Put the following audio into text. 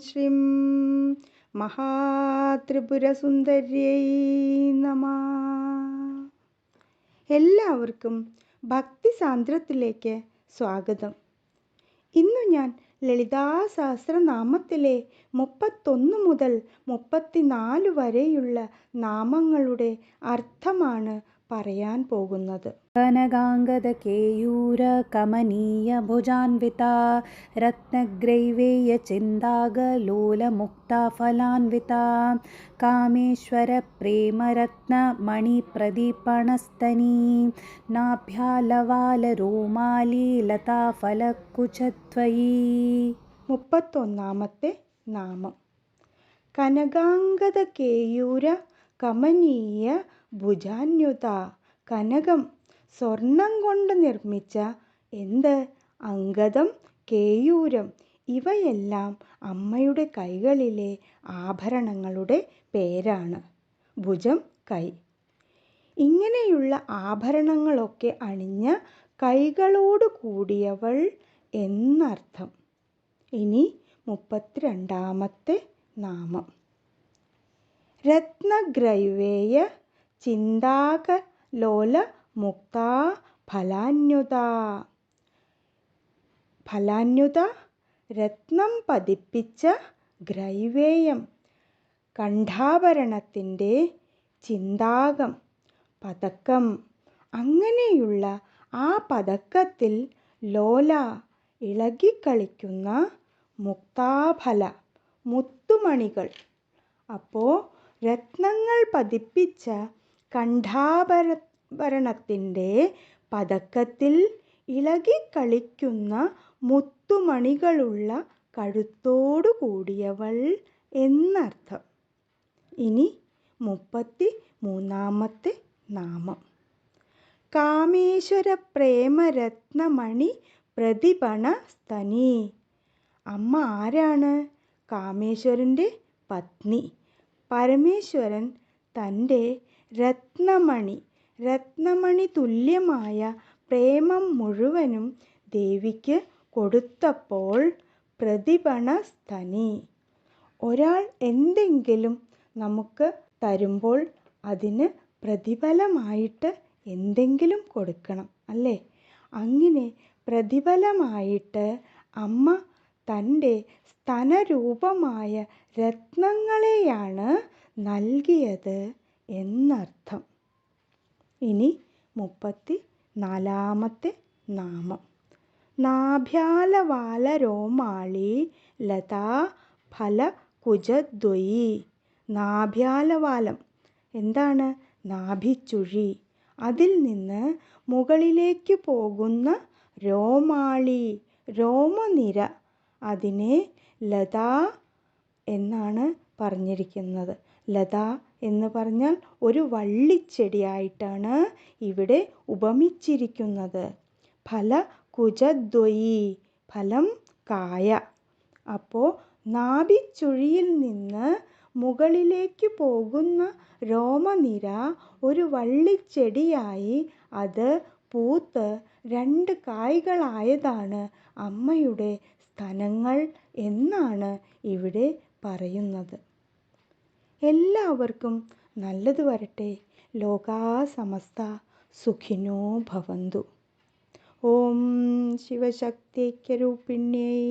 ശ്രീം മഹാത്രിപുരസുന്ദര്यै നമഃ. എല്ലാവർക്കും ഭക്തി സാന്ദ്രത്തിലേക്ക് സ്വാഗതം. ഇന്നു ഞാൻ ലളിതാ സഹസ്രനാമത്തിലെ 31 മുതൽ 34 വരെയുള്ള നാമങ്ങളുടെ അർത്ഥമാണ് പറയാൻ പോകുന്നത്. കനകാംഗദ കേയൂര കമനീയ ഭുജാൻവിതാ രത്നഗ്രൈവേയ ചിന്താകലോല മുക്ത ഫലാൻവിതാ കാമേശ്വര പ്രേമരത്ന മണി പ്രദീപണസ്തനീ നാഭ്യാലവാല രോമാലി ലതാ ഫലക്കുചദ്വയീ. 31ാമത്തെ നാമം. കനകാംഗദ കേയൂര കമനീയ ഭുജാന്യുത. കനകം, സ്വർണം കൊണ്ട് നിർമ്മിച്ച എന്ത്? അംഗദം, കേയൂരം, ഇവയെല്ലാം അമ്മയുടെ കൈകളിലെ ആഭരണങ്ങളുടെ പേരാണ്. ഭുജം, കൈ. ഇങ്ങനെയുള്ള ആഭരണങ്ങളൊക്കെ അണിഞ്ഞ കൈകളോട് കൂടിയവൾ എന്നർത്ഥം. ഇനി 32ാമത്തെ നാമം. രത്നഗ്രൈവേയ ചിന്താകലോല മുക്താ ഫലാന്യുത. ഫലാന്യുത, രത്നം പതിപ്പിച്ച ഗ്രൈവേയം, കണ്ഠാഭരണത്തിൻ്റെ ചിന്താകം, പതക്കം. അങ്ങനെയുള്ള ആ പതക്കത്തിൽ ലോല, ഇളകിക്കളിക്കുന്ന, മുക്താഫല, മുത്തുമണികൾ. അപ്പോൾ രത്നങ്ങൾ പതിപ്പിച്ച കണ്ഠാഭരണത്തിൻ്റെ പതക്കത്തിൽ ഇളകിക്കളിക്കുന്ന മുത്തുമണികളുള്ള കഴുത്തോടു കൂടിയവൾ എന്നർത്ഥം. ഇനി 33ാമത്തെ നാമം. കാമേശ്വര പ്രേമരത്നമണി പ്രതിപണസ്തനീ. അമ്മ ആരാണ്? കാമേശ്വരൻ്റെ പത്നി. പരമേശ്വരൻ തൻ്റെ രത്നമണി തുല്യമായ പ്രേമം മുഴുവനും ദേവിക്ക് കൊടുത്തപ്പോൾ പ്രതിപണസ്തനീ. ഒരാൾ എന്തെങ്കിലും നമുക്ക് തരുമ്പോൾ അതിന് പ്രതിഫലമായിട്ട് എന്തെങ്കിലും കൊടുക്കണം, അല്ലേ? അങ്ങനെ പ്രതിഫലമായിട്ട് അമ്മ തൻ്റെ സ്തനരൂപമായ രത്നങ്ങളെയാണ് നൽകിയത് എന്നർത്ഥം. ഇനി 34ാമത്തെ നാമം. നാഭ്യാലവാല രോമാളി ലതാ ഫലകുചദ്വയീ. നാഭ്യാലവാലം എന്താണ്? നാഭിച്ചുഴി. അതിൽ നിന്ന് മുകളിലേക്ക് പോകുന്ന രോമാളി, രോമനിര. അതിനെ ലതാ എന്നാണ് പറഞ്ഞിരിക്കുന്നത്. ലത എന്ന് പറഞ്ഞാൽ ഒരു വള്ളിച്ചെടിയായിട്ടാണ് ഇവിടെ ഉപമിച്ചിരിക്കുന്നത്. ഫലകുചദ്വയീ, ഫലം കായ. അപ്പോൾ നാഭിച്ചുഴിയിൽ നിന്ന് മുകളിലേക്ക് പോകുന്ന രോമനിര ഒരു വള്ളിച്ചെടിയായി അത് പൂത്ത് 2 കായ്കളായതാണ് അമ്മയുടെ സ്തനങ്ങൾ എന്നാണ് ഇവിടെ പറയുന്നത്. എല്ലാവർക്കും നല്ലത് വരട്ടെ. ലോകാ സമസ്ത സുഖിനോ ഭവന്തു. ഓം ശിവശക്തിഐക്യരൂപിണ്യൈ